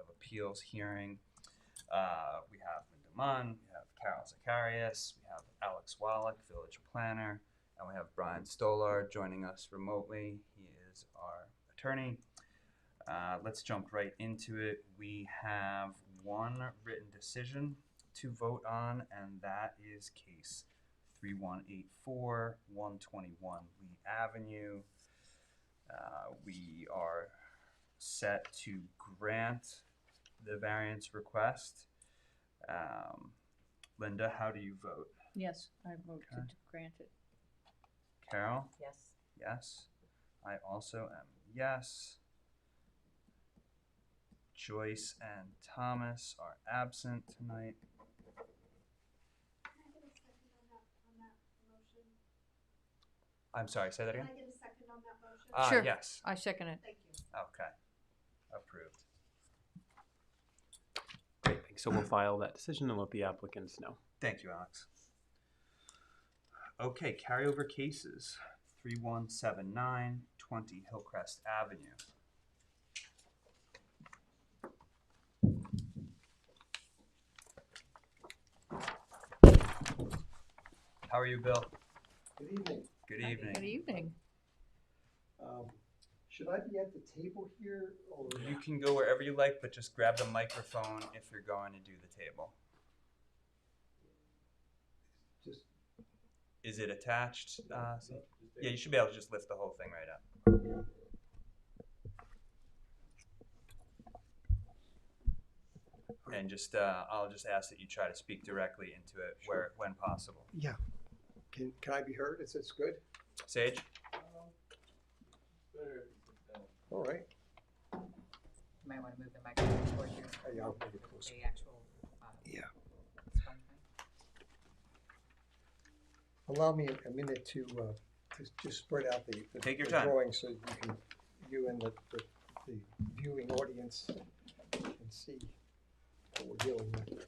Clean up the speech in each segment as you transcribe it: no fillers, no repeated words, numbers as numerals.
of Appeals hearing. We have Linda Munn, we have Carol Zacharias, we have Alex Wallach, village planner, and we have Brian Stolar joining us remotely. He is our attorney. Let's jump right into it. We have one written decision to vote on, and that is case 3184 121 Lee Avenue. We are set to grant the variance request. Linda, how do you vote? Yes, I vote to grant it. Carol? Yes. Yes. I also am yes. Joyce and Thomas are absent tonight. Can I get a second on that motion? I'm sorry, say that again? Can I get a second on that motion? Sure. Yes. I second it. Thank you. Okay. Approved. Great, thanks. So we'll file that decision and let the applicants know. Thank you, Alex. Okay, carryover cases. 3179 20 Hillcrest Avenue. How are you, Bill? Good evening. Good evening. Good evening. Should I be at the table here, or You can go wherever you like, but just grab the microphone if you're going to do the table. just? Is it attached? Yeah, you should be able to just lift the whole thing right up. And just, I'll just ask that you try to speak directly into it when possible. Yeah. Can I be heard? Is this good? Sage? All right. You might want to move the microphone towards you. Yeah, I'll bring it closer. The actual. Yeah. Sponge mic. Allow me a minute to just spread out the Take your the time. drawing so you and the viewing audience can see what we're dealing with.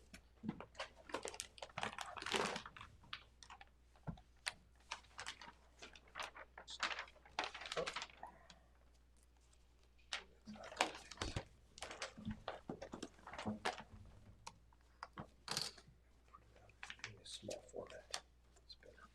In a small format, it's better.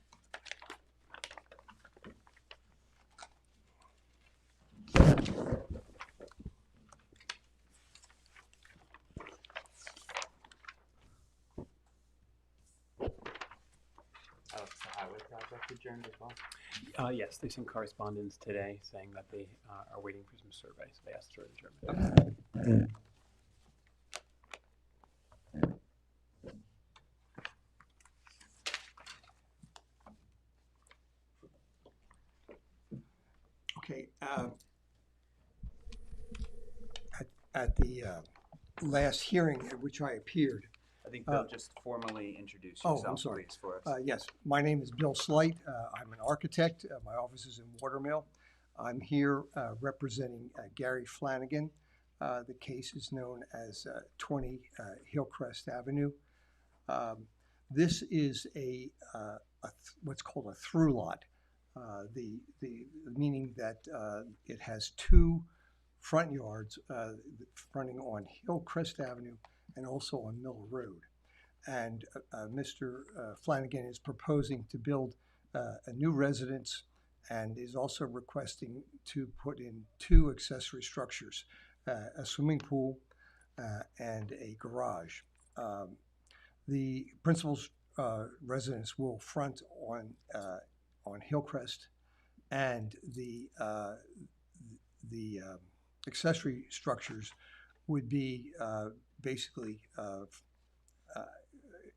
Alex, the highway project adjourned as well? Yes, they sent correspondence today saying that they are waiting for some surveys. They asked for adjournment. Okay. At the last hearing at which I appeared, I think Bill just formally introduce oh, yourself, I'm sorry. please, for us. Yes, my name is Bill Slight. I'm an architect. My office is in Watermill. I'm here representing Gary Flanagan. The case is known as 20 Hillcrest Avenue. This is what's called a through lot. The meaning that it has two front yards fronting on Hillcrest Avenue and also on Mill Road. And Mr. Flanagan is proposing to build a new residence and is also requesting to put in two accessory structures, a swimming pool and a garage. The principal's residence will front on Hillcrest, and the accessory structures would be basically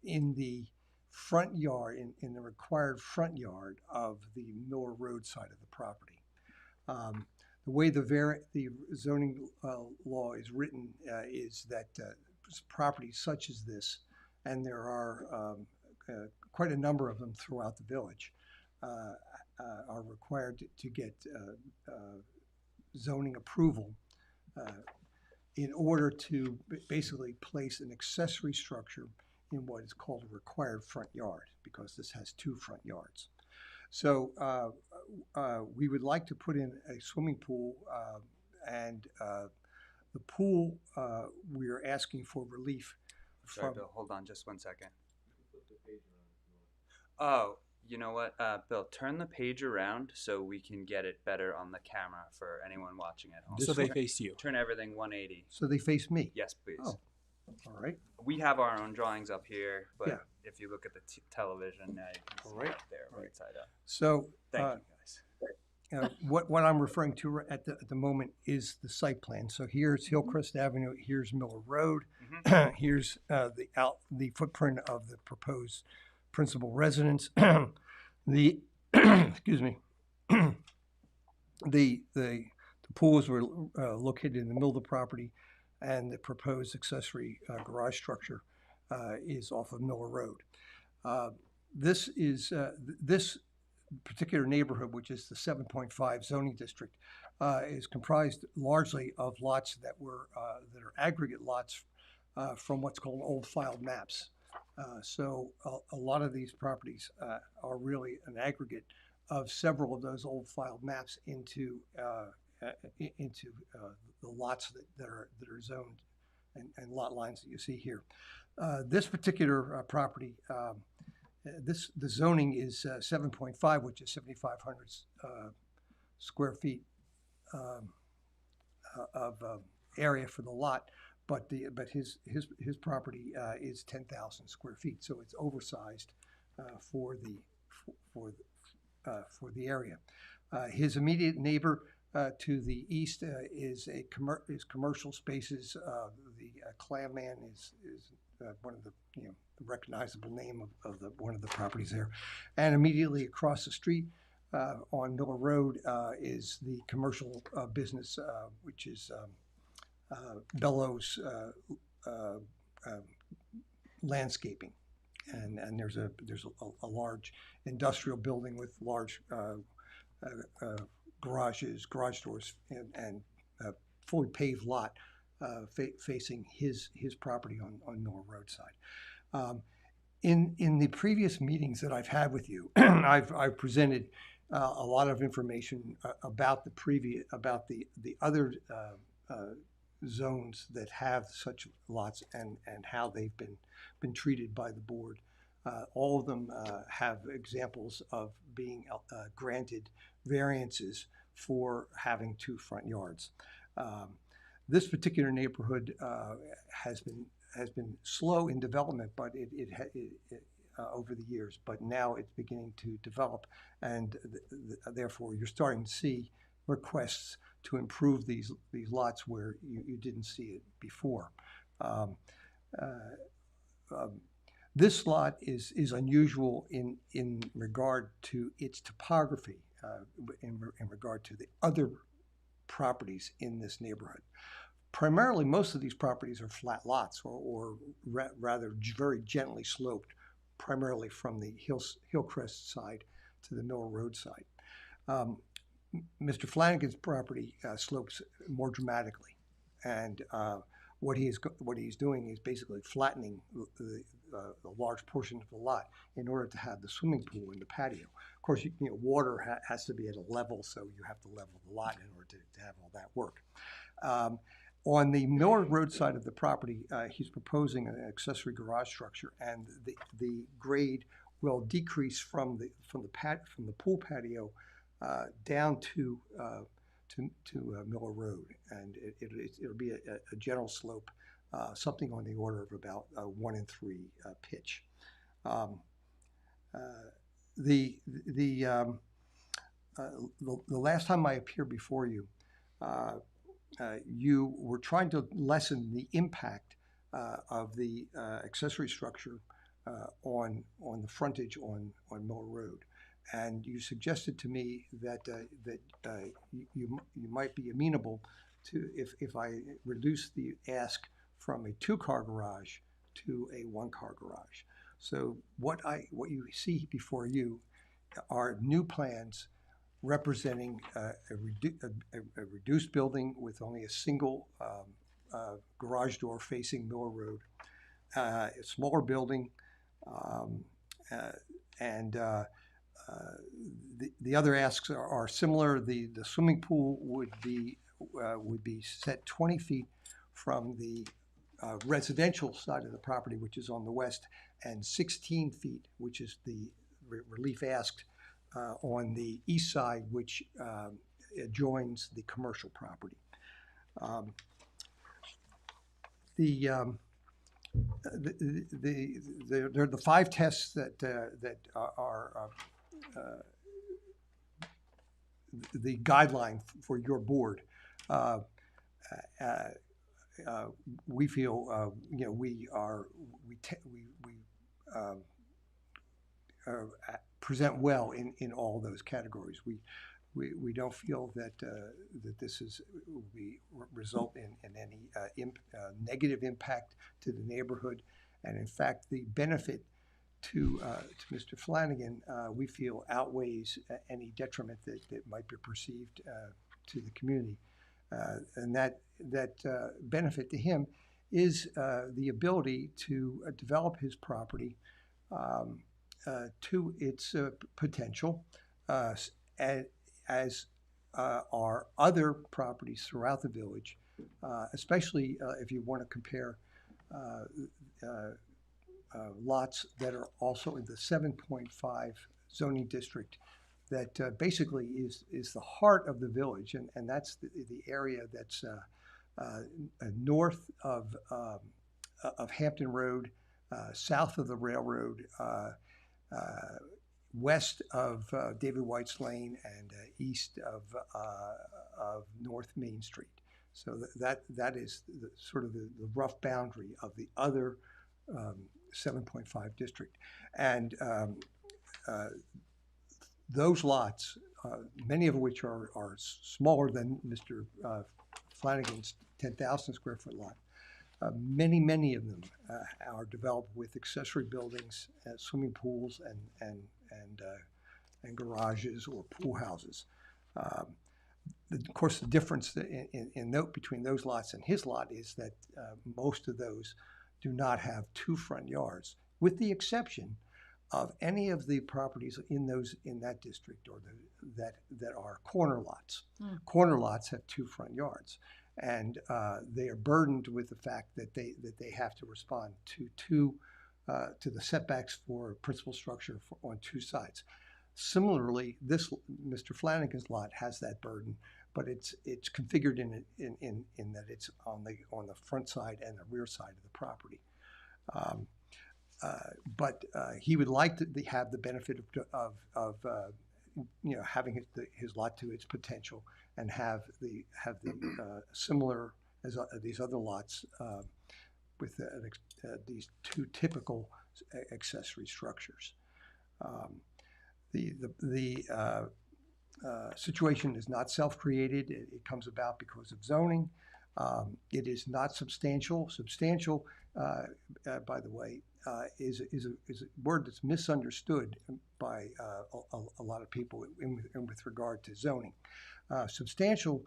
in the front yard, in the required front yard of the Miller Road side of the property. The way the zoning law is written is that properties such as this, and there are quite a number of them throughout the village, are required to get zoning approval in order to basically place an accessory structure in what is called a required front yard, because this has two front yards. So we would like to put in a swimming pool and The pool, we are asking for relief Sorry, from. Bill, hold on just 1 second. Oh, you know what, Bill, turn the page around so we can get it better on the camera for anyone watching at home. This So they way? face you. Turn everything 180. So they face me. Yes, please. Oh, all right. We have our own drawings up here, but Yeah. if you look at the television, now you can see Alright. up there, Alright. right side up. So Thank you, guys. what I'm referring to at the moment is the site plan. So here's Hillcrest Avenue, here's Miller Road, here's the footprint of the proposed principal residence. The excuse me, the pools were located in the middle of the property, and the proposed accessory garage structure is off of Miller Road. This particular neighborhood, which is the 7.5 zoning district, is comprised largely of lots that are aggregate lots from what's called old filed maps. So a lot of these properties are really an aggregate of several of those old filed maps into the lots that are zoned and lot lines that you see here. This particular property, the zoning is 7.5, which is 7,500 square feet of area for the lot, but his property is 10,000 square feet, so it's oversized for the area. His immediate neighbor to the east is commercial spaces. The Clam Man is one of the the recognizable name of one of the properties there, and immediately across the street on Miller Road is the commercial business, which is Bellows Landscaping, and there's a large industrial building with large garages, garage doors, and fully paved lot facing his property on Miller Road side. In the previous meetings that I've had with you, I've presented a lot of information about the other zones that have such lots and how they've been treated by the board. All of them have examples of being granted variances for having two front yards. This particular neighborhood has been slow in development, but it over the years, but now it's beginning to develop, and therefore you're starting to see requests to improve these lots where you didn't see it before. This lot is unusual in regard to its topography, in regard to the other properties in this neighborhood. Primarily, most of these properties are flat lots, or rather very gently sloped, primarily from the Hillcrest side to the Miller Road side. Mr. Flanagan's property slopes more dramatically, and what he's doing is basically flattening the large portion of the lot in order to have the swimming pool and the patio. Of course, water has to be at a level, so you have to level the lot in order to have all that work. On the Miller Road side of the property, he's proposing an accessory garage structure, and the grade will decrease from the pool patio down to Miller Road, and it'll be a gentle slope, something on the order of about 1 3 pitch. The last time I appeared before you, you were trying to lessen the impact of the accessory structure on the frontage on Miller Road, and you suggested to me that you might be amenable to if I reduce the ask from a 2-car garage to a 1-car garage. So what you see before you are new plans representing a reduced building with only a single garage door facing Miller Road, a smaller building, and the other asks are similar. The swimming pool would would be set 20 feet from the residential side of the property, which is on the west, and 16 feet, which is the relief asked on the east side, which adjoins the commercial property. There are the 5 tests that are the guideline for your board. We feel we present well in all those categories. We don't feel that this will result in any negative impact to the neighborhood, and in fact, the benefit to Mr. Flanagan, we feel outweighs any detriment that might be perceived to the community, and that benefit to him is the ability to develop his property to its potential, as are other properties throughout the village, especially if you want to compare lots that are also in the 7.5 zoning district that basically is the heart of the village, and that's the area that's north of Hampton Road, south of the railroad, west of David White's Lane, and east of North Main Street. So that is sort of the rough boundary of the other 7.5 district. And those lots, many of which are smaller than Mr. Flanagan's 10,000 square foot lot, many of them are developed with accessory buildings, swimming pools, and garages or pool houses. Of course, the difference in note between those lots and his lot is that most of those do not have 2 front yards, with the exception of any of the properties in that district or that are corner lots. Corner lots have 2 front yards, and they are burdened with the fact that they have to respond to the setbacks for principal structure on 2 sides. Similarly, this Mr. Flanagan's lot has that burden, but it's configured in that it's on the front side and the rear side of the property. But he would like to have the benefit of having his lot to its potential, and have the similar as these other lots with these 2 typical accessory structures. The situation is not self-created. It comes about because of zoning. It is not substantial. Substantial, by the way, is a word that's misunderstood by a lot of people with regard to zoning. Substantial,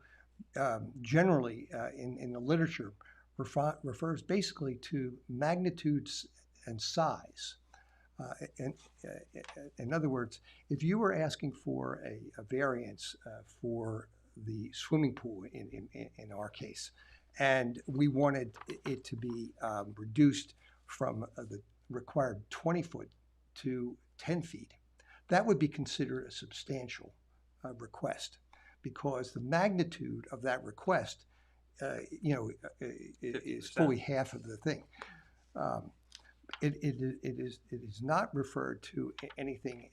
generally in the literature, refers basically to magnitudes and size. In other words, if you were asking for a variance for the swimming pool in our case, and we wanted it to be reduced from the required 20 foot to 10 feet, that would be considered a substantial request, because the magnitude of that request is fully half of the thing. It is not referred to anything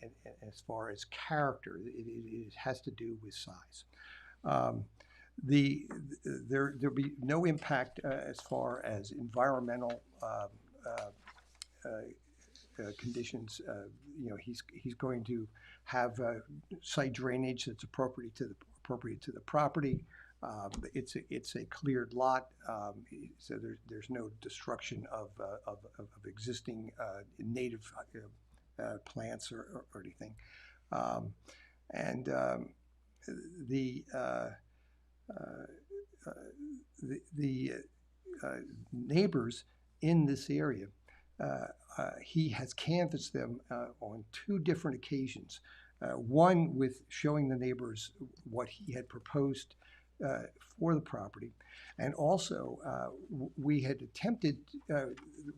as far as character. It has to do with size. There'll be no impact as far as environmental conditions. He's going to have site drainage that's appropriate to the property. It's a cleared lot, so there's no destruction of existing native plants or anything. And the neighbors in this area, he has canvassed them on 2 different occasions. One with showing the neighbors what he had proposed for the property. And also, we had attempted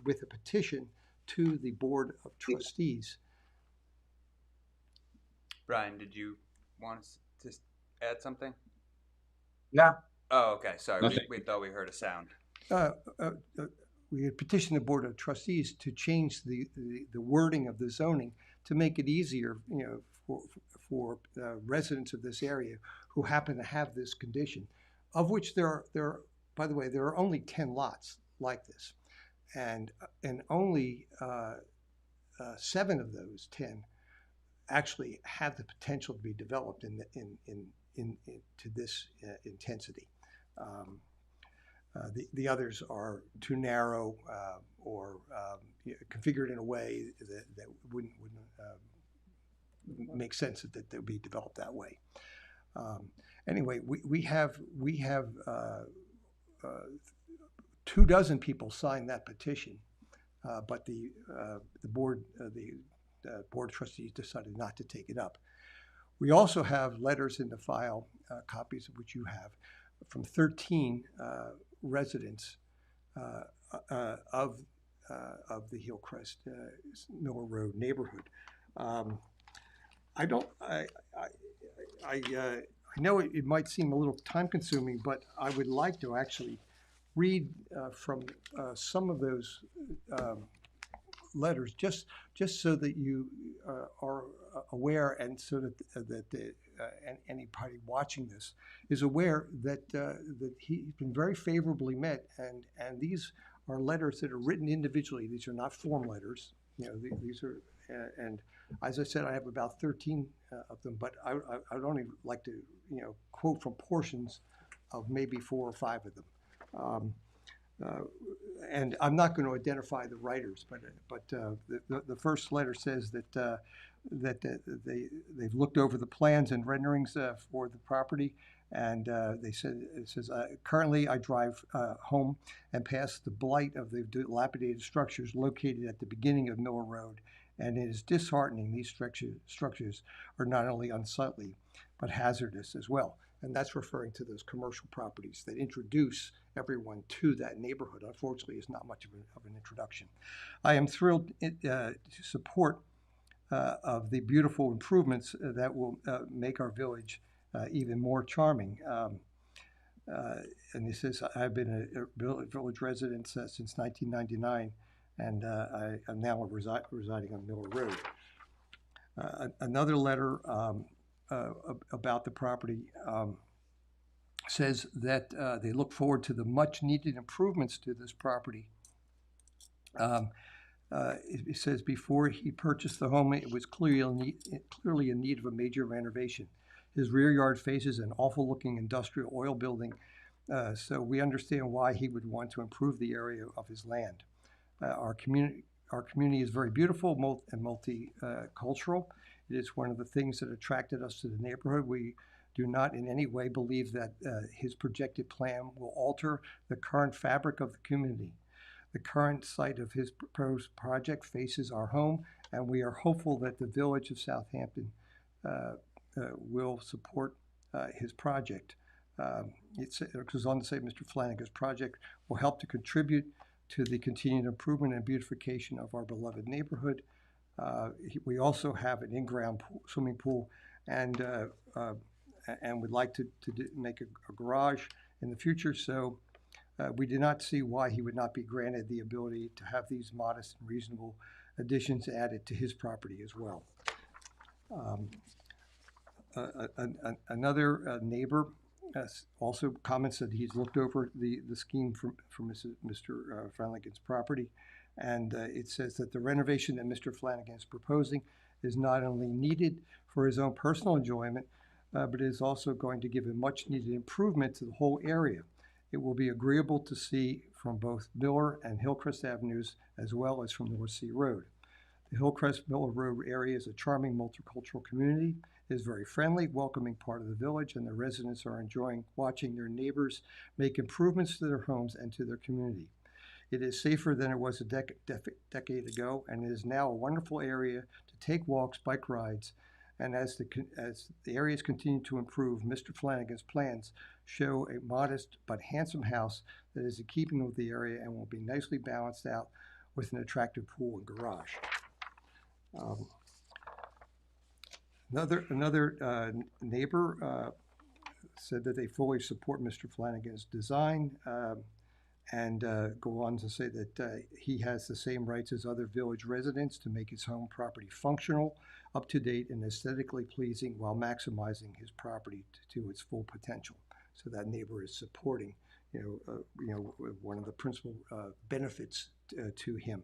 with a petition to the Board of Trustees. Brian, did you want us to add something? Yeah. Oh, okay. Sorry, Nothing. we thought we heard a sound. We had petitioned the Board of Trustees to change the wording of the zoning to make it easier, for residents of this area who happen to have this condition, of which there are, by the way, there are only 10 lots like this, and only 7 of those 10 actually have the potential to be developed to this intensity. The others are too narrow or configured in a way that wouldn't make sense that they would be developed that way. Anyway, we have 24 people sign that petition, but the board of trustees decided not to take it up. We also have letters in the file, copies of which you have, from 13 residents of the Hillcrest Miller Road neighborhood. I know it might seem a little time consuming, but I would like to actually read from some of those letters, just so that you are aware, and so that anybody watching this is aware that he's been very favorably met, and these are letters that are written individually. These are not form letters. These are, and as I said, I have about 13 of them, but I'd only like to quote from portions of maybe 4 or 5 of them. And I'm not going to identify the writers, but the first letter says that they've looked over the plans and renderings for the property, and it says currently I drive home and pass the blight of the dilapidated structures located at the beginning of Miller Road, and it is disheartening. These structures are not only unsightly but hazardous as well. And that's referring to those commercial properties that introduce everyone to that neighborhood. Unfortunately, it's not much of an introduction. I am thrilled to support of the beautiful improvements that will make our village even more charming. And he says, I've been a village resident since 1999, and I'm now residing on Miller Road. Another letter about the property says that they look forward to the much needed improvements to this property. It says before he purchased the home, it was clearly in need of a major renovation. His rear yard faces an awful looking industrial oil building, so we understand why he would want to improve the area of his land. Our community is very beautiful and multicultural. It is one of the things that attracted us to the neighborhood. We do not in any way believe that his projected plan will alter the current fabric of the community. The current site of his proposed project faces our home, and we are hopeful that the village of Southampton will support his project. It goes on to say Mr. Flanagan's project will help to contribute to the continued improvement and beautification of our beloved neighborhood. We also have an in-ground swimming pool, and would like to make a garage in the future. So we do not see why he would not be granted the ability to have these modest and reasonable additions added to his property as well. Another neighbor also comments that he's looked over the scheme for Mr. Flanagan's property, and it says that the renovation that Mr. Flanagan is proposing is not only needed for his own personal enjoyment, but it is also going to give a much needed improvement to the whole area. It will be agreeable to see from both Miller and Hillcrest Avenues, as well as from North Sea Road. The Hillcrest-Miller Road area is a charming multicultural community. It is very friendly, welcoming part of the village, and the residents are enjoying watching their neighbors make improvements to their homes and to their community. It is safer than it was a decade ago, and it is now a wonderful area to take walks, bike rides, And as the areas continue to improve, Mr. Flanagan's plans show a modest but handsome house that is in keeping with the area and will be nicely balanced out with an attractive pool and garage. Another neighbor said that they fully support Mr. Flanagan's design and go on to say that he has the same rights as other village residents to make his home property functional, up to date, and aesthetically pleasing while maximizing his property to its full potential. So that neighbor is supporting, one of the principal benefits to him.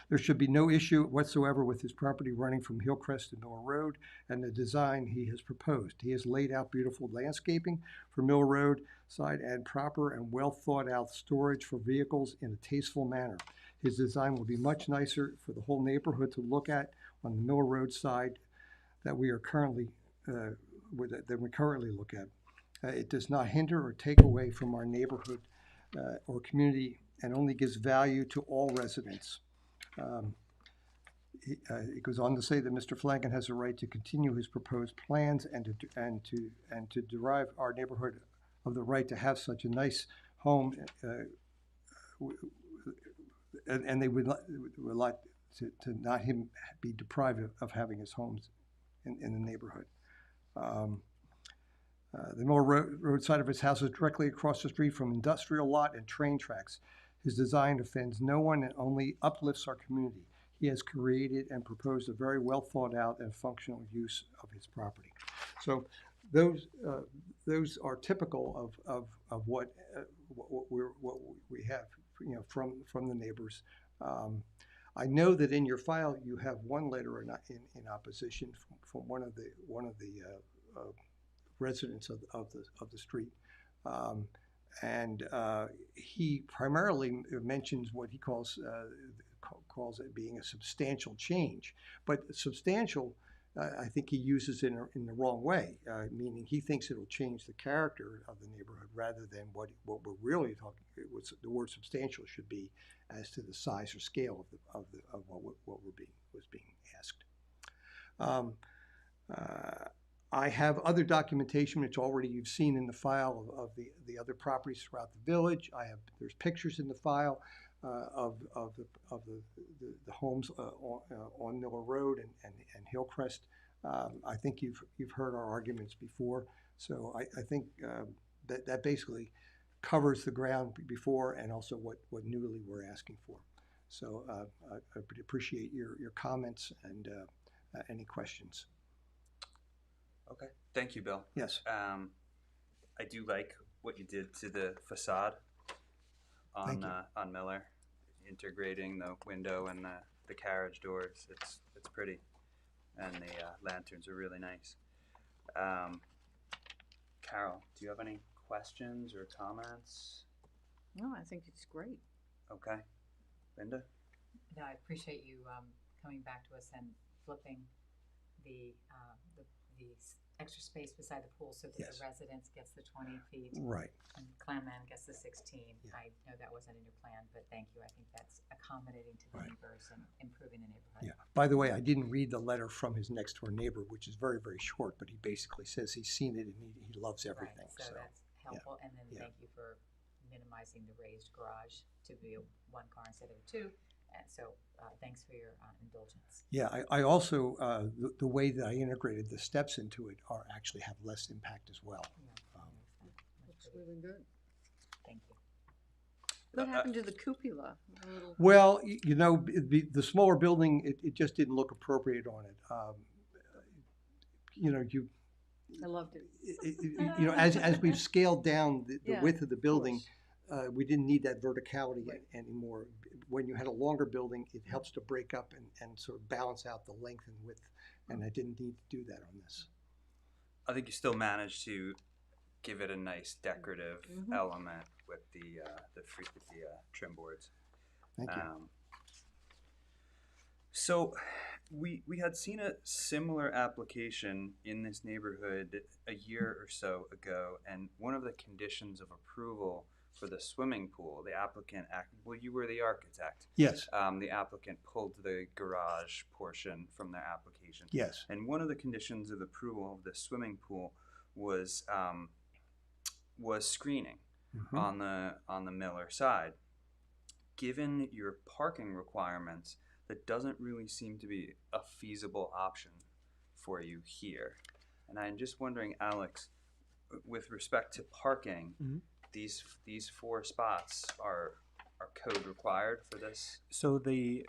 There should be no issue whatsoever with his property running from Hillcrest to Mill Road and the design he has proposed. He has laid out beautiful landscaping for Mill Road side and proper and well thought out storage for vehicles in a tasteful manner. His design will be much nicer for the whole neighborhood to look at on the Mill Road side that we currently look at. It does not hinder or take away from our neighborhood or community and only gives value to all residents. It goes on to say that Mr. Flanagan has a right to continue his proposed plans and to derive our neighborhood of the right to have such a nice home, and they would like to not him be deprived of having his homes in the neighborhood. The Mill Road side of his house is directly across the street from industrial lot and train tracks. His design offends no one and only uplifts our community. He has created and proposed a very well thought out and functional use of his property. So those are typical of what we have, from the neighbors. I know that in your file you have one letter in opposition from one of the residents of the street, and he primarily mentions what he calls it being a substantial change, but substantial, I think he uses in the wrong way, meaning he thinks it'll change the character of the neighborhood rather than what we're really talking. The word substantial should be as to the size or scale of what was being asked. I have other documentation which already you've seen in the file of the other properties throughout the village. There's pictures in the file of the homes on Miller Road and Hillcrest. I think you've heard our arguments before, so I think that basically covers the ground before and also what newly we're asking for. So I would appreciate your comments and any questions. Okay, thank you, Bill. Yes. I do like what you did to the facade on Miller, integrating the window and the carriage doors. It's pretty, and the lanterns are really nice. Carol, do you have any questions or comments? No, I think it's great. Okay, Linda. No, I appreciate you coming back to us and flipping the extra space beside the pool so that Yes. the residence gets the 20 feet Right. and Clanman gets the 16. Yeah. I know that wasn't in your plan, but thank you. I think that's accommodating to the Right. neighbors and improving the neighborhood. Yeah. By the way, I didn't read the letter from his next door neighbor, which is very, very short, but he basically says he's seen it and he loves everything. Right, so that's helpful. And then thank you for minimizing the raised garage to be a one car instead of a two. And so thanks for your indulgence. Yeah, I also, the way that I integrated the steps into it actually have less impact as well. Yeah, Looks really good. thank you. What happened to the cupola? The little- Well, the smaller building, it just didn't look appropriate on it. I loved it. As we've scaled down the Yeah, width of the of building, course. we didn't need that verticality Right. anymore. When you had a longer building, it helps to break up and sort of balance out the length and width, and I didn't need to do that on this. I think you still managed to give it a nice decorative element with the trim boards. Thank you. So we had seen a similar application in this neighborhood a year or so ago, and one of the conditions of approval for the swimming pool, the applicant, well, you were the architect. Yes, The applicant pulled the garage portion from their application. yes. And one of the conditions of approval of the swimming pool was screening Mhm. on the Miller side. Given your parking requirements, that doesn't really seem to be a feasible option for you here. And I'm just wondering, Alex, with respect to parking, Mhm. these 4 spots are code required for this? So the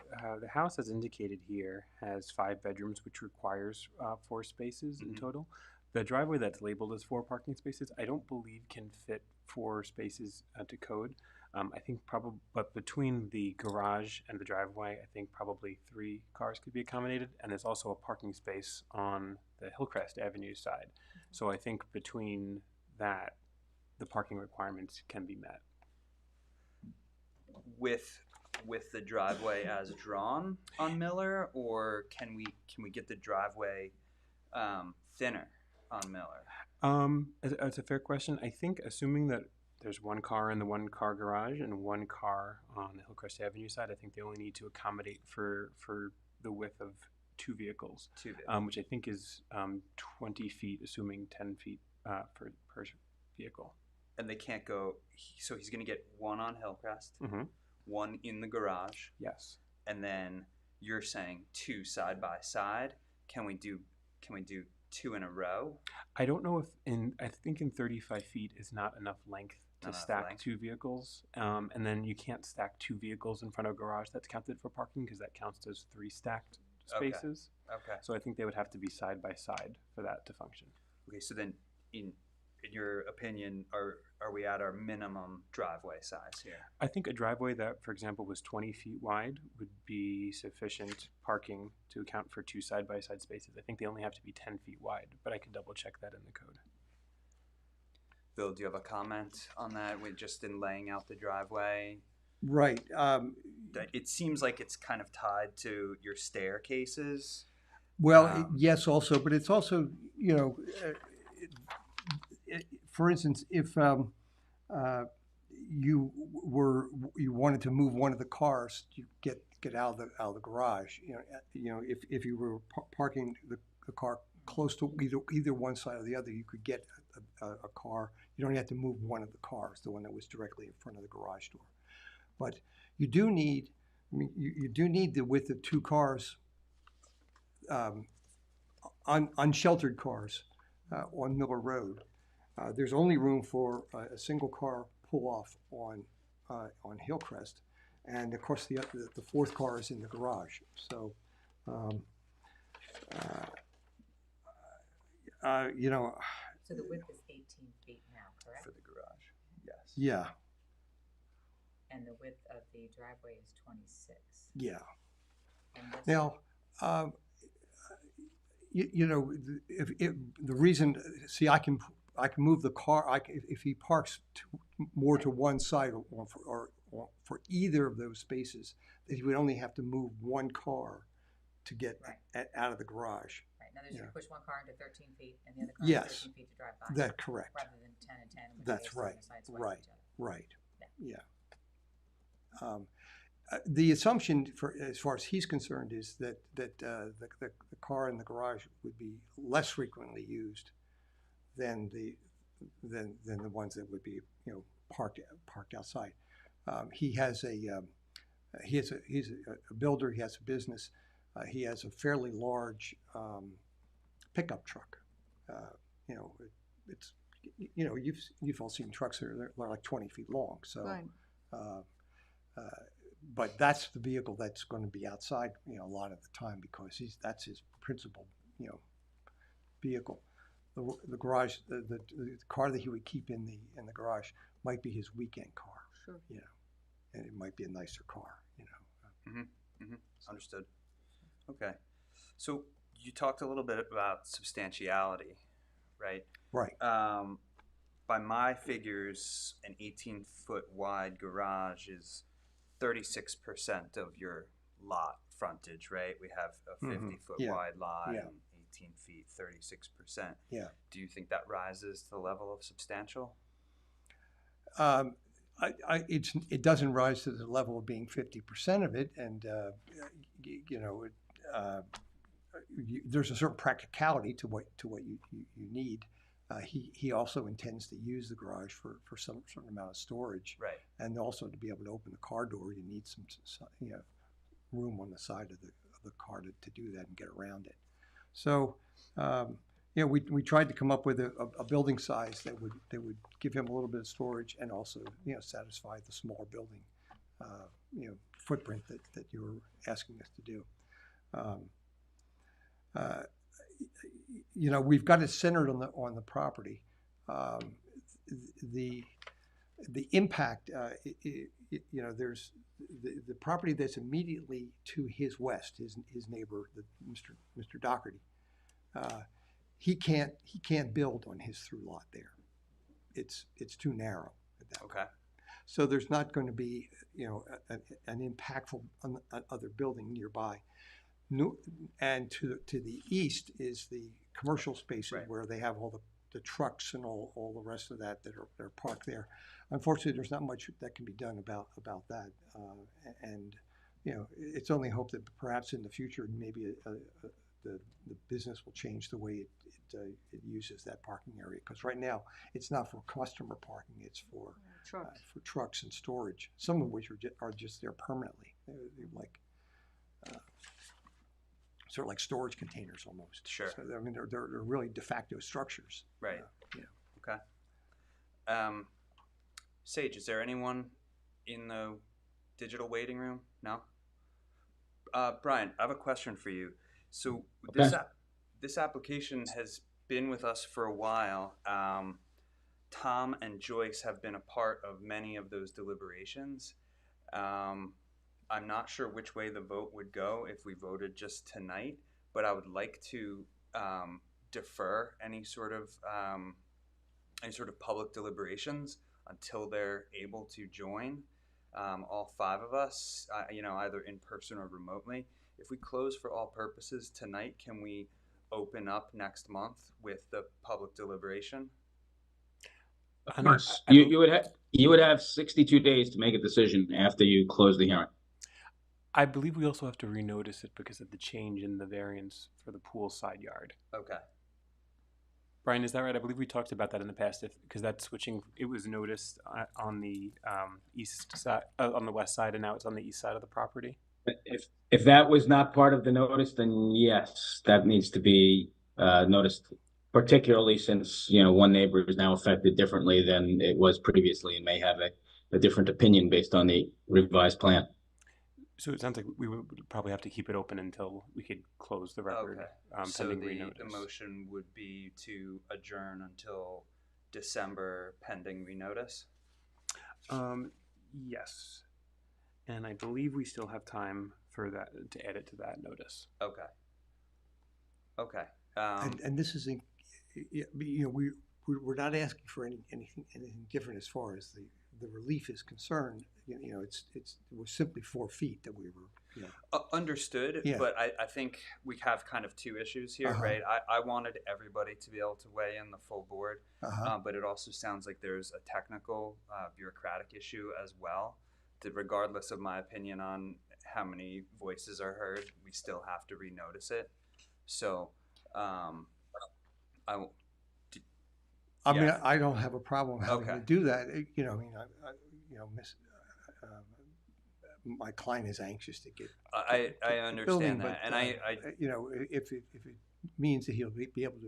house, as indicated here, has 5 bedrooms, which requires 4 spaces in Mhm. total. The driveway that's labeled as 4 parking spaces, I don't believe can fit 4 spaces to code. I think probably, but between the garage and the driveway, I think probably 3 cars could be accommodated. And there's also a parking space on the Hillcrest Avenue side. So I think between that, the parking requirements can be met. With the driveway as drawn on Miller, or can we get the driveway thinner on Miller? It's a fair question. I think assuming that there's 1 car in the 1 car garage and 1 car on the Hillcrest Avenue side, I think they only need to accommodate for the width of 2 vehicles, 2 vehicles. which I think is 20 feet, assuming 10 feet per vehicle. And they can't go. So he's going to get 1 on Hillcrest, Mm-hmm. 1 in the garage, Yes. and then you're saying 2 side by side. Can we do 2 in a row? I don't know if I think in 35 feet is not enough length to Not enough stack length. 2 vehicles. And then you can't stack 2 vehicles in front of a garage that's counted for parking because that counts as 3 stacked Okay. spaces. Okay. So I think they would have to be side by side for that to function. Okay. So then, in your opinion, are we at our minimum driveway size here? I think a driveway that, for example, was 20 feet wide would be sufficient parking to account for 2 side by side spaces. I think they only have to be 10 feet wide, but I could double check that in the code. Bill, do you have a comment on that? With just in laying out the driveway, Right. it seems like it's kind of tied to your staircases. Well, yes, also, but it's also, you know, for instance, if you wanted to move one of the cars, you get out of the garage. If you were parking the car close to either one side or the other, you could get a car. You don't have to move one of the cars, the one that was directly in front of the garage door. But you do need, you do need the width of 2 cars, unsheltered cars on Miller Road. There's only room for a single car pull-off on Hillcrest, and of course the 4th car is in the garage. So, you know, So the width is 18 feet now, correct? For the garage, yes. yeah, And the width of the driveway is 26. yeah. And what's Now, you know, if the reason, see, I can move the car. If he parks more to one side or for either of those spaces, that he would only have to move 1 car to get out of the garage. right? Now, there's you yeah. can push 1 car into 13 feet and the other car Yes. into 13 feet to drive by. That's correct. Rather than 10 and 10. which That's is on right. the sides away from Right. each other. Right. Yeah. Yeah. The assumption, for as far as he's concerned, is that the car in the garage would be less frequently used than the ones that would be, you know, parked outside. He's a builder. He has a business. He has a fairly large pickup truck. You know, it's, you know, you've all seen trucks that are like 20 feet long. So. Right. But that's the vehicle that's going to be outside, you know, a lot of the time because that's his principal, you know, vehicle. The garage, the car that he would keep in the garage might be his weekend car, Sure. you know, and it might be a nicer car, you know. Understood. Okay. So you talked a little bit about substantiality, right? Right. By my figures, an 18-foot wide garage is 36% of your lot frontage, right? We have a 50-foot Yeah. wide lot Yeah. and 18 feet, 36%. Yeah. Do you think that rises to the level of substantial? It doesn't rise to the level of being 50% of it, and there's a certain practicality to what you need. He also intends to use the garage for some certain amount of storage, Right. and also to be able to open the car door, you need some room on the side of the car to do that and get around it. So. We tried to come up with a building size that would give him a little bit of storage and also satisfy the smaller building footprint that you were asking us to do. We've got it centered on the property. The impact, there's the property that's immediately to his west, his neighbor, Mr. Doherty. He can't build on his through lot there. It's too narrow at that. Okay. So there's not going to be an impactful other building nearby. And to the east is the commercial spaces, right, where they have all the trucks and all the rest of that are parked there. Unfortunately, there's not much that can be done about that. And it's only hope that perhaps in the future maybe the business will change the way it uses that parking area, because right now it's not for customer parking, it's for trucks and storage, some of which are just there permanently. They're like sort of like storage containers almost. Sure. So I mean they're really de facto structures. Right. Okay. Sage, is there anyone in the digital waiting room? No. Brian, I have a question for you. So this application has been with us for a while. Tom and Joyce have been a part of many of those deliberations. I'm not sure which way the vote would go if we voted just tonight, but I would like to defer any sort of public deliberations until they're able to join. All five of us, either in person or remotely. If we close for all purposes tonight, can we open up next month with the public deliberation? Of course. You would have 62 days to make a decision after you close the hearing. I believe we also have to renotice it because of the change in the variance for the pool side yard. Okay. Brian, is that right? I believe we talked about that in the past, because that's switching. It was noticed on the east side, on the west side, and now it's on the east side of the property. If that was not part of the notice, then yes, that needs to be noticed, particularly since one neighbor is now affected differently than it was previously and may have a different opinion based on the revised plan. So it sounds like we would probably have to keep it open until we could close the record. Okay. So pending the renotice. motion would be to adjourn until December pending renotice? Yes. And I believe we still have time for that to add it to that notice. Okay. Okay. And this is, we're not asking for anything different as far as the relief is concerned. It was simply 4 feet that we were. Understood, yeah. But I think we have kind of two issues here, right? I wanted everybody to be able to weigh in, the full board, but it also sounds like there's a technical, bureaucratic issue as well. That regardless of my opinion on how many voices are heard, we still have to renotice it. So, I mean, I don't have a problem having to do that. My client is anxious to get. I understand building, that, but, and if it means that he'll be able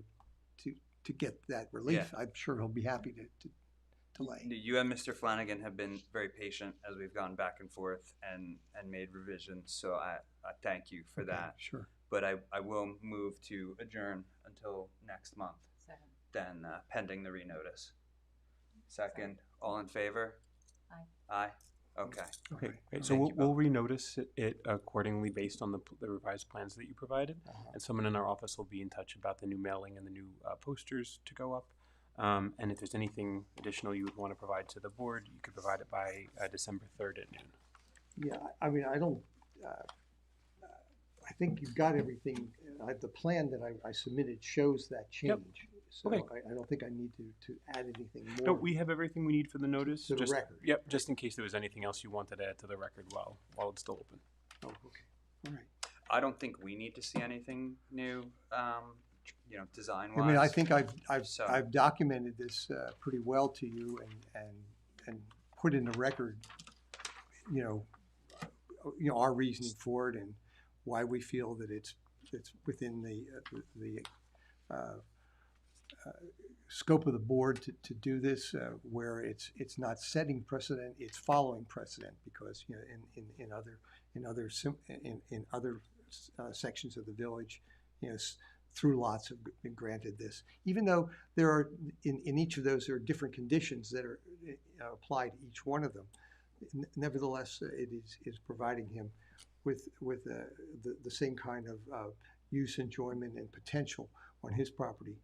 to get that relief, I'm sure he'll be happy to delay. You and Mr. Flanagan have been very patient as we've gone back and forth and made revisions. So I thank you for that. Sure. But I will move to adjourn until next month. Second. Then pending the renotice. Second. All in favor? Aye. Aye. Okay. Okay, great. So we'll renotice it accordingly based on the revised plans that you provided, and someone in our office will be in touch about the new mailing and the new posters to go up. And if there's anything additional you would want to provide to the board, you could provide it by December 3rd at noon. Yeah, I mean, I think you've got everything. The plan that I submitted shows that change. Yep. So Okay. I don't think I need to add anything more. No, we have everything we need for the notice. to the just, record. Yep, just in case there was anything else you wanted to add to the record while it's still open. Oh, okay. All right. I don't think we need to see anything new, design wise. I mean, I think I've So- documented this pretty well to you and put in the record, our reasoning for it and why we feel that it's within the scope of the board to do this, where it's not setting precedent, it's following precedent, because in other sections of the village, through lots have been granted this. Even though there are in each of those there are different conditions that are applied to each one of them, nevertheless it is providing him with the same kind of use, enjoyment, and potential on his property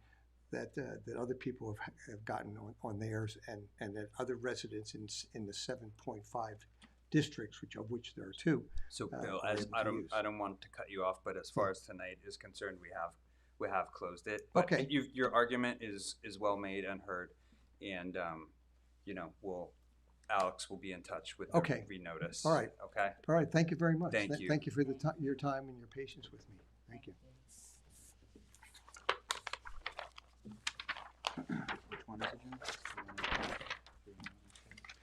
that other people have gotten on theirs, and that other residents in the 7.5 districts, which there are two. So Bill, are as able I to don't use. I don't want to cut you off, but as far as tonight is concerned, we have closed it. But Okay. your argument is well made and heard, and Alex will be in touch with the Okay. renotice. All right. Okay. All right, thank you very much. Thank you. Thank you for your time and your patience with me. Thank you. Which one is it, Jim? This one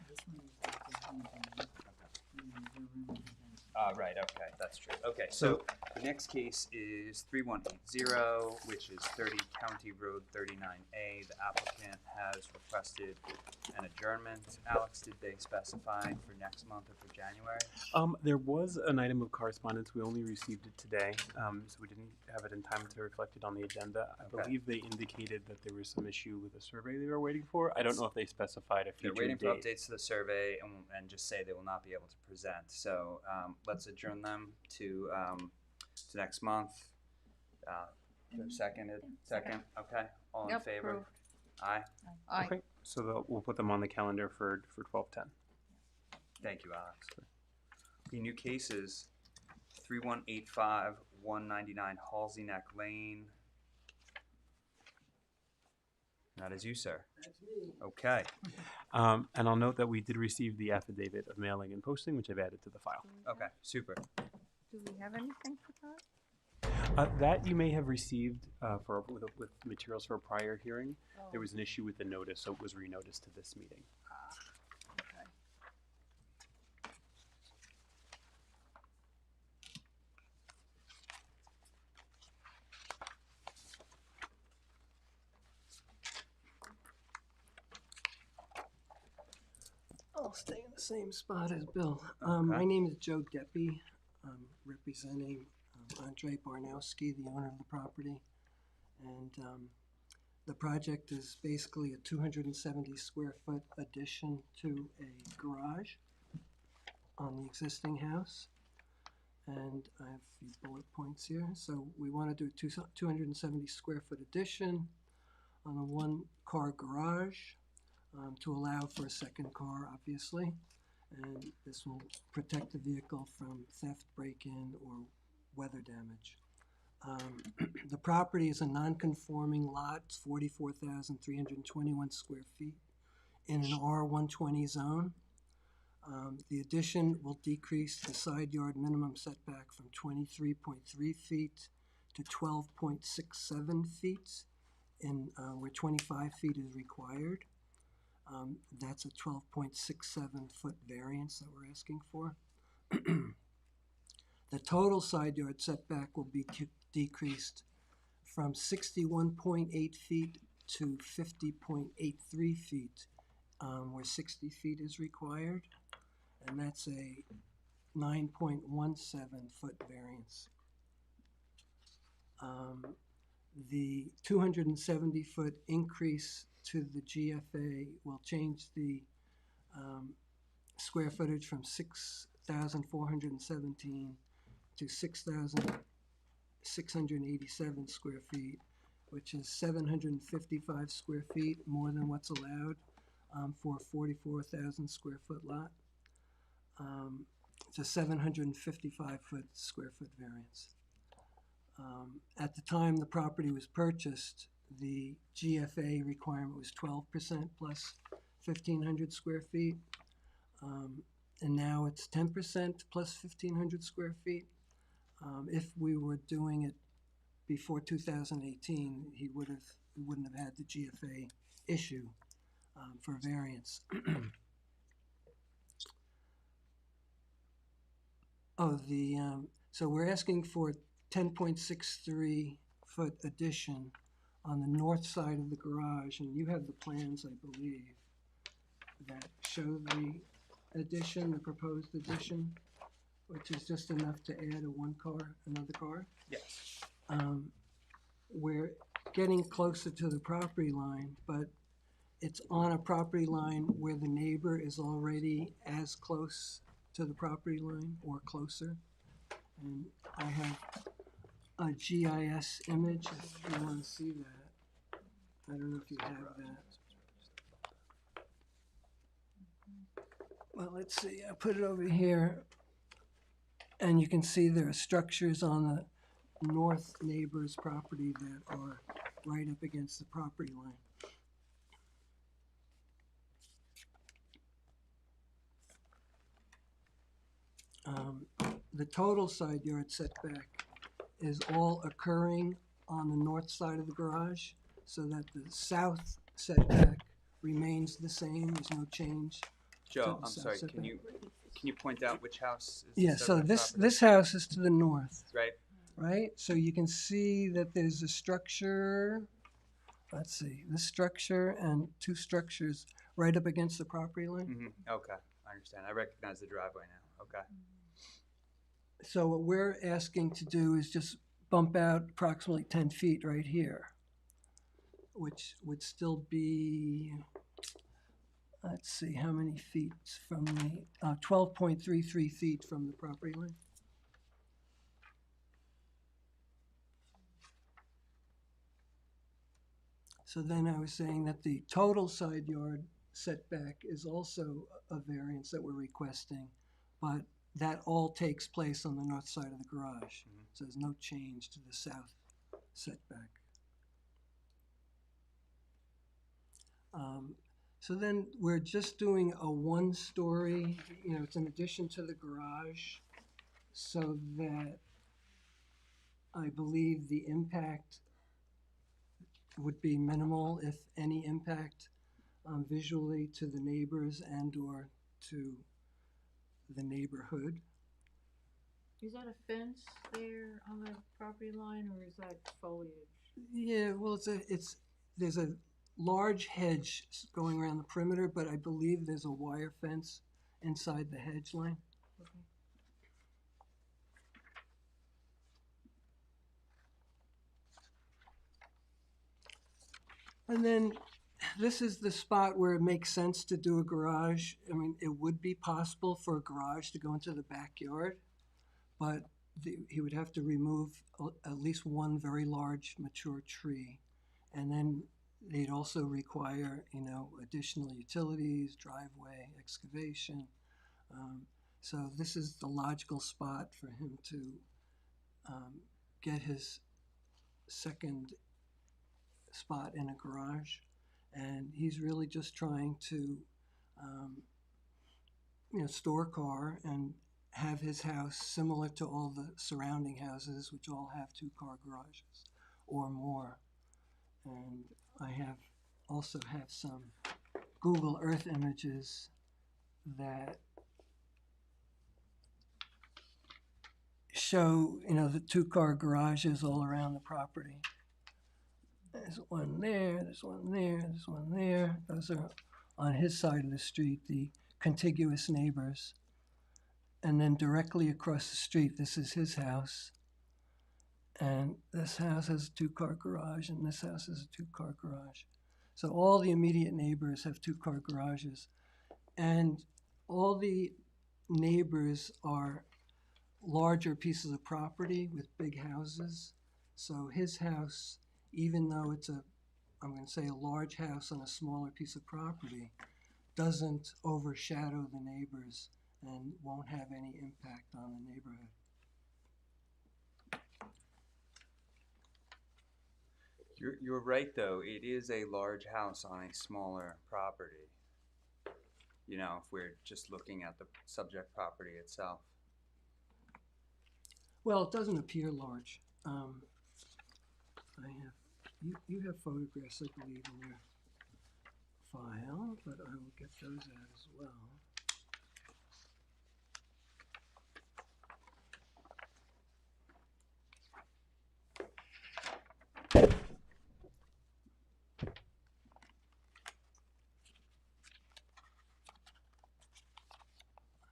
is the Right, okay, that's true. Okay, so the next case is 3180, which is 30 County Road 39A. The applicant has requested an adjournment. Alex, did they specify for next month or for January? There was an item of correspondence. We only received it today, so we didn't have it in time to reflect it on the agenda. I Okay. believe they indicated that there was some issue with a survey they were waiting for. I don't know if they specified a They're future waiting for date. updates to the survey and just say they will not be able to present. So let's adjourn them to next month. Second, okay. All in Yep, favor? approve. Aye. Aye. Okay, so we'll put them on the calendar for 12:10. Thank you, Alex. The new cases, 3185, 199 Halsey Neck Lane. That is you, sir. That's me. Okay. And I'll note that we did receive the affidavit of mailing and posting, which I've added to the file. Okay, super. Do we have anything for that? That you may have received with materials for a prior hearing. Oh, There was an issue with the notice, so it was renoticed to this meeting. okay. I'll stay in the same spot as Bill. Okay. My name is Joe Deppie. I'm representing Andre Barnowski, the owner of the property. And the project is basically a 270 square foot addition to a garage on the existing house. And I have a few bullet points here. So we want to do a 270 square foot addition on a one-car garage. To allow for a second car, obviously, and this will protect the vehicle from theft, break-in, or weather damage. The property is a non-conforming lot. It's 44,321 square feet in an R120 zone. The addition will decrease the side yard minimum setback from 23.3 feet to 12.67 feet, where 25 feet is required. That's a 12.67 foot variance that we're asking for. The total side yard setback will be decreased from 61.8 feet to 50.83 feet, where 60 feet is required, and that's a 9.17 foot variance. The 270 foot increase to the GFA will change the square footage from 6,417 to 6,687 square feet, which is 755 square feet more than what's allowed for a 44,000 square foot lot. It's a 755 square foot variance. At the time the property was purchased, the GFA requirement was 12% plus 1,500 square feet. And now it's 10% plus 1,500 square feet. If we were doing it before 2018, we wouldn't have had the GFA issue for variance. So we're asking for 10.63 foot addition on the north side of the garage, and you have the plans, I believe, that show the addition, the proposed addition, which is just enough to add another car. Yes. We're getting closer to the property line, but it's on a property line where the neighbor is already as close to the property line or closer. And I have a GIS image if you want to see that. I don't know if you have that. Well, let's see, I put it over here. And you can see there are structures on the north neighbor's property that are right up against the property line. The total side yard setback is all occurring on the north side of the garage, so that the south setback remains the same. There's no change. Joe, the I'm south sorry, setback. can you point out which house is the Yeah, so subject property? this house is to the north, Right, right? So you can see that there's a structure, let's see, this structure and two structures right up against the property line. okay, I understand. I recognize the driveway now, okay. So what we're asking to do is just bump out approximately 10 feet right here, which would still be, let's see, how many feet from the, 12.33 feet from the property line. So then I was saying that the total side yard setback is also a variance that we're requesting, but that all takes place on the north side of the garage. So there's no change to the south setback. So then we're just doing a one-story, it's an addition to the garage, so that I believe the impact would be minimal, if any impact, visually to the neighbors and or to the neighborhood. Is that a fence there on the property line, or is that foliage? Yeah, well, there's a large hedge going around the perimeter, but I believe there's a wire fence inside the hedge line. Okay. And then this is the spot where it makes sense to do a garage. I mean, it would be possible for a garage to go into the backyard, but he would have to remove at least one very large mature tree. And then they'd also require, additional utilities, driveway, excavation. So this is the logical spot for him to get his second spot in a garage. And he's really just trying to, store a car and have his house similar to all the surrounding houses, which all have two-car garages or more. And I also have some Google Earth images that show, the two-car garages all around the property. There's one there, there's one there, there's one there. Those are on his side of the street, the contiguous neighbors. And then directly across the street, this is his house. And this house has a two-car garage, and this house has a two-car garage. So all the immediate neighbors have two-car garages. And all the neighbors are larger pieces of property with big houses. So his house, even though it's I'm going to say a large house on a smaller piece of property, doesn't overshadow the neighbors and won't have any impact on the neighborhood. You're right though. It is a large house on a smaller property. You know, if we're just looking at the subject property itself. Well, it doesn't appear large. You have photographs, I believe, in your file, but I will get those out as well.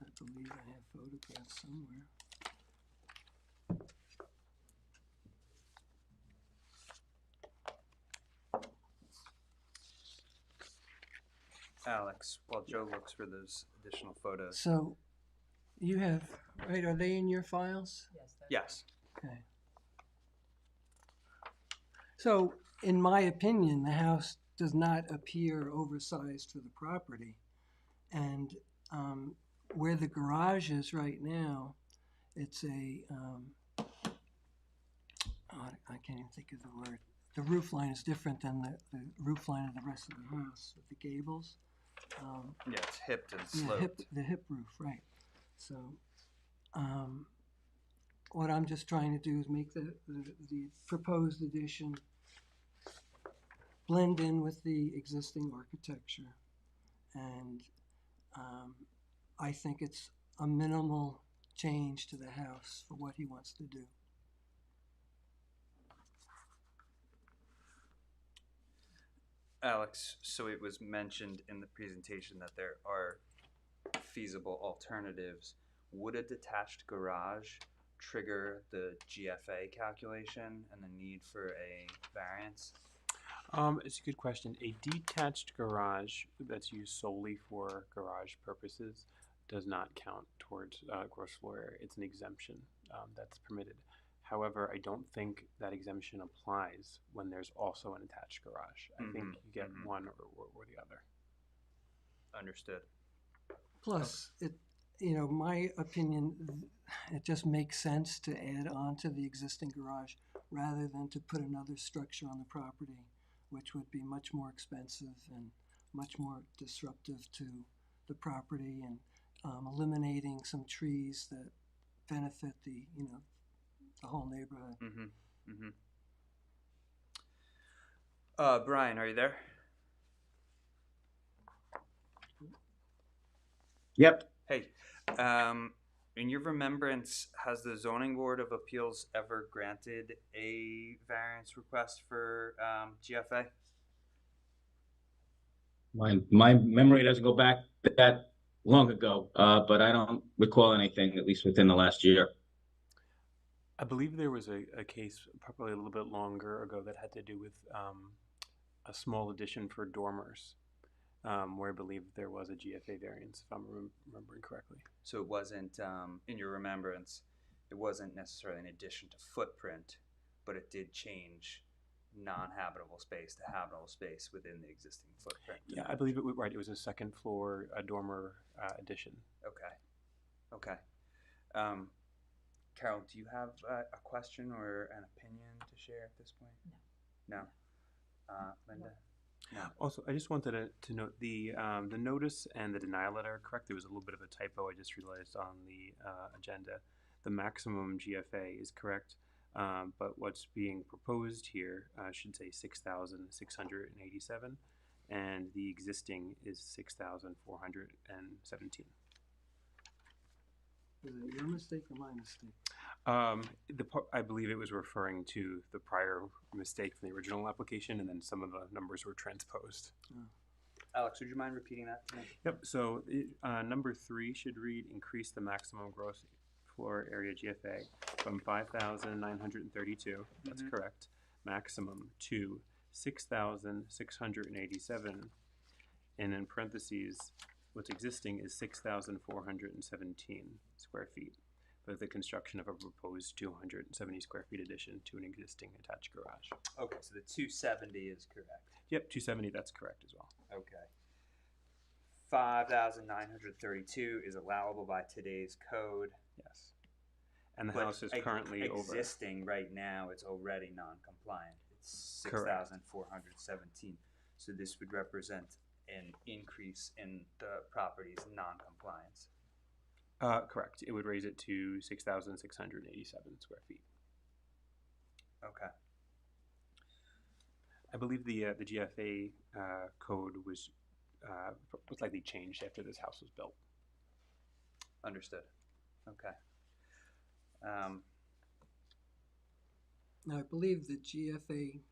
I believe I have photographs somewhere. Alex, while Joe looks for those additional photos. So, you have, right, are they in your files? Yes. Yes. Okay. So, in my opinion, the house does not appear oversized for the property. And where the garage is right now, it's a, I can't even think of the word. The roof line is different than the roof line of the rest of the house with the gables. Yeah, it's hipped and Yeah, sloped. the hip roof, right. So, what I'm just trying to do is make the proposed addition blend in with the existing architecture. And I think it's a minimal change to the house for what he wants to do. Alex, so it was mentioned in the presentation that there are feasible alternatives. Would a detached garage trigger the GFA calculation and the need for a variance? It's a good question. A detached garage that's used solely for garage purposes does not count towards gross floor area. It's an exemption that's permitted. However, I don't think that exemption applies when there's also an attached garage. I think you get one or the other. Understood. Plus, my opinion, it just makes sense to add on to the existing garage rather than to put another structure on the property, which would be much more expensive and much more disruptive to the property and eliminating some trees that benefit the whole neighborhood. Brian, are you there? Yep. Hey, in your remembrance, has the Zoning Board of Appeals ever granted a variance request for GFA? My memory doesn't go back that long ago, but I don't recall anything, at least within the last year. I believe there was a case probably a little bit longer ago that had to do with a small addition for dormers, where I believe there was a GFA variance, if I'm remembering correctly. So it wasn't, in your remembrance, it wasn't necessarily an addition to footprint, but it did change non-habitable space to habitable space within the existing footprint. Yeah, I believe it was right. It was a second floor dormer addition. Okay. Carol, do you have a question or an opinion to share at this point? No. Linda? No. Also, I just wanted to note the notice and the denial letter are correct. There was a little bit of a typo I just realized on the agenda. The maximum GFA is correct, but what's being proposed here should say 6,687, and the existing is 6,417. Is it your mistake or my mistake? I believe it was referring to the prior mistake from the original application, and then some of the numbers were transposed. Alex, would you mind repeating that to me? Yep. So number 3 should read: increase the maximum gross floor area GFA from 5,932. That's correct. Maximum to 6,687, and in parentheses, what's existing is 6,417 square feet, with the construction of a proposed 270 square feet addition to an existing attached garage. Okay, so the 270 is correct. Yep, 270, that's correct as well. Okay. 5,932 is allowable by today's code. Yes. And the house is currently existing right now, it's already non-compliant. 6,417. So this would represent an increase in the property's non-compliance. Correct. It would raise it to 6,687 square feet. Okay. I believe the GFA code was likely changed after this house was built. Understood. Okay. Now, I believe the GFA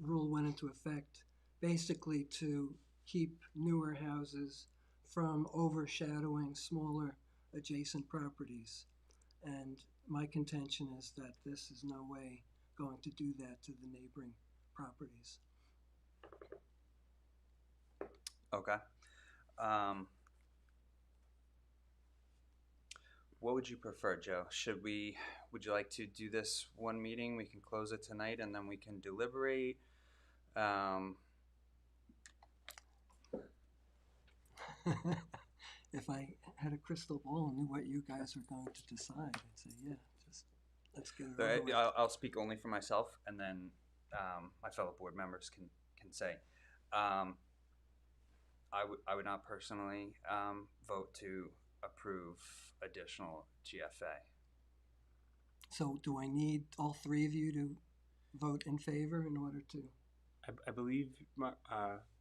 rule went into effect basically to keep newer houses from overshadowing smaller adjacent properties. And my contention is that this is no way going to do that to the neighboring properties. Okay. What would you prefer, Joe? Would you like to do this one meeting? We can close it tonight and then we can deliberate. If I had a crystal ball and knew what you guys were going to decide, I'd say, yeah, just let's get it over with. I'll speak only for myself, and then my fellow board members can say. I would not personally vote to approve additional GFA. So do I need all three of you to vote in favor in order to? I believe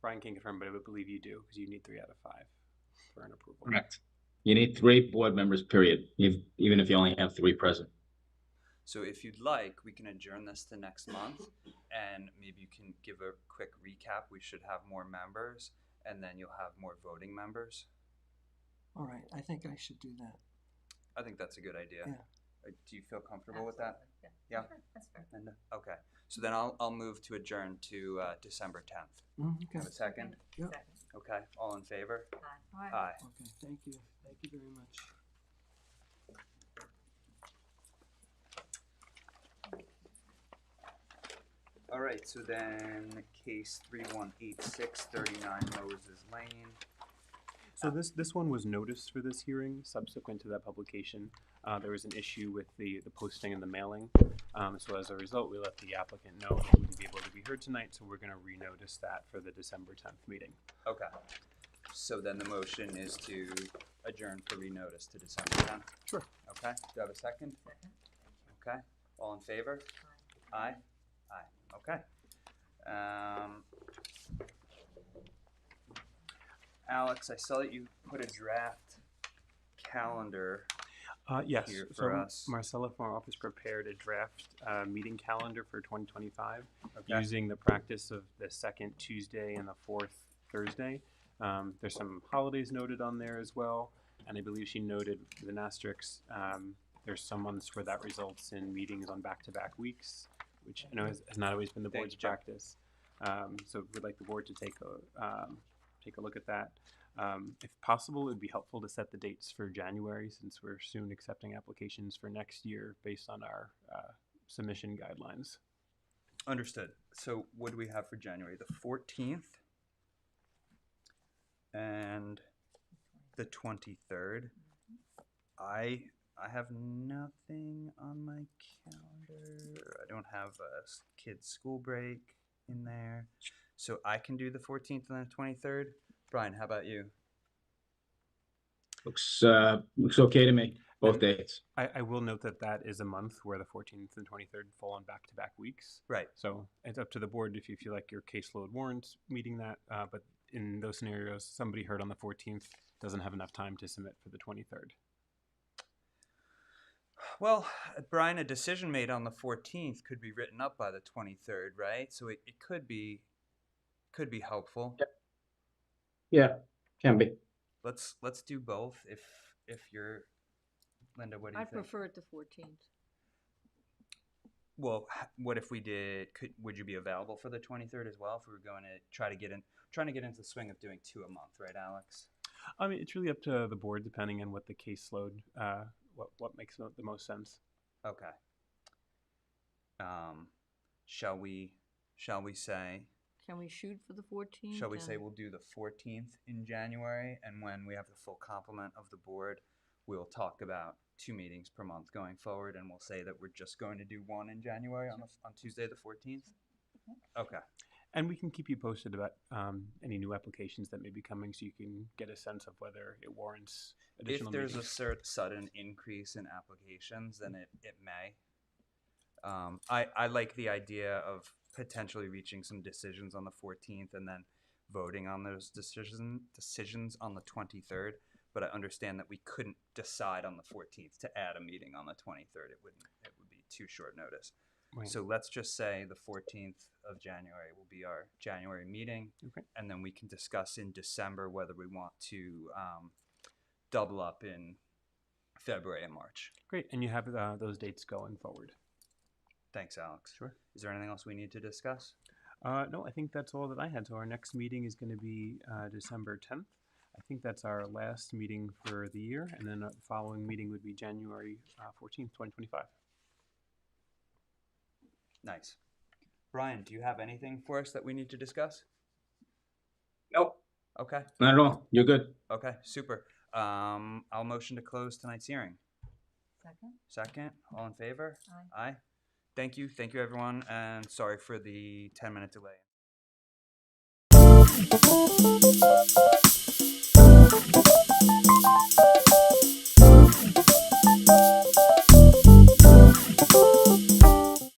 Brian can confirm, but I would believe you do because you need 3 out of 5 for an approval. Correct. You need 3 board members, period, even if you only have 3 present. So if you'd like, we can adjourn this to next month, and maybe you can give a quick recap. We should have more members, and then you'll have more voting members. All right, I think I should do that. I think that's a good idea. Yeah. Do you feel comfortable with that? Yeah. Yeah? Sure, that's fair. And, okay. So then I'll move to adjourn to December 10th. Okay. Have a second? Yep. Second. Okay. All in favor? Aye. Aye. Okay, thank you. Thank you very much. All right. So then case 3186, 39 Moses Lane. So this one was noticed for this hearing. Subsequent to that publication, there was an issue with the posting and the mailing. So as a result, we let the applicant know he wouldn't be able to be heard tonight, so we're going to renotice that for the December 10th meeting. Okay. So then the motion is to adjourn for renotice to December 10th? Sure. Okay. Do I have a second? Second. Okay. All in favor? Aye. Aye. Okay. Alex, I saw that you put a draft calendar Yes. here So for us. Marcella from our office prepared a draft meeting calendar for 2025 Okay. using the practice of the second Tuesday and the fourth Thursday. There's some holidays noted on there as well, and I believe she noted with an asterisk. There's some months where that results in meetings on back-to-back weeks, which I know has not always been the Thank board's you, Joe. practice. So we'd like the board to take a look at that. If possible, it would be helpful to set the dates for January, since we're soon accepting applications for next year based on our submission guidelines. Understood. So what do we have for January? The 14th and the 23rd. I have nothing on my calendar. I don't have a kid's school break in there. So I can do the 14th and the 23rd. Brian, how about you? Looks okay to me, both dates. I will note that that is a month where the 14th and 23rd fall on back-to-back weeks. Right. So it's up to the board if you feel like your caseload warrants meeting that. But in those scenarios, somebody heard on the 14th doesn't have enough time to submit for the 23rd. Well, Brian, a decision made on the 14th could be written up by the 23rd, right? So it could be helpful. Yep. Yeah, can be. Let's do both if you're Linda, what do you I'd think? prefer it the 14th. Well, what if we did? Would you be available for the 23rd as well? If we were going to trying to get into the swing of doing 2 a month, right, Alex? I mean, it's really up to the board depending on what the caseload, what makes the most sense. Okay. Shall we say? Can we shoot for the 14th? Shall we say we'll do the 14th in January, and when we have the full complement of the board, we'll talk about 2 meetings per month going forward, and we'll say that we're just going to do 1 in January on Tuesday the 14th. Okay. And we can keep you posted about any new applications that may be coming, so you can get a sense of whether it warrants additional If there's meetings. a sudden increase in applications, then it may. I like the idea of potentially reaching some decisions on the 14th and then voting on those decisions on the 23rd. But I understand that we couldn't decide on the 14th to add a meeting on the 23rd. It would be too short notice. Right. So let's just say the 14th of January will be our January meeting, Okay. and then we can discuss in December whether we want to double up in February and March. Great. And you have those dates going forward. Thanks, Alex. Sure. Is there anything else we need to discuss? No, I think that's all that I had. So our next meeting is going to be December 10th. I think that's our last meeting for the year, and then the following meeting would be January 14th, 2025. Nice. Brian, do you have anything for us that we need to discuss? Nope, Okay. not at all. You're good. Okay, super. I'll motion to close tonight's hearing. Second? Second, all in favor? Aye. Aye. Thank you, everyone, and sorry for the 10-minute delay.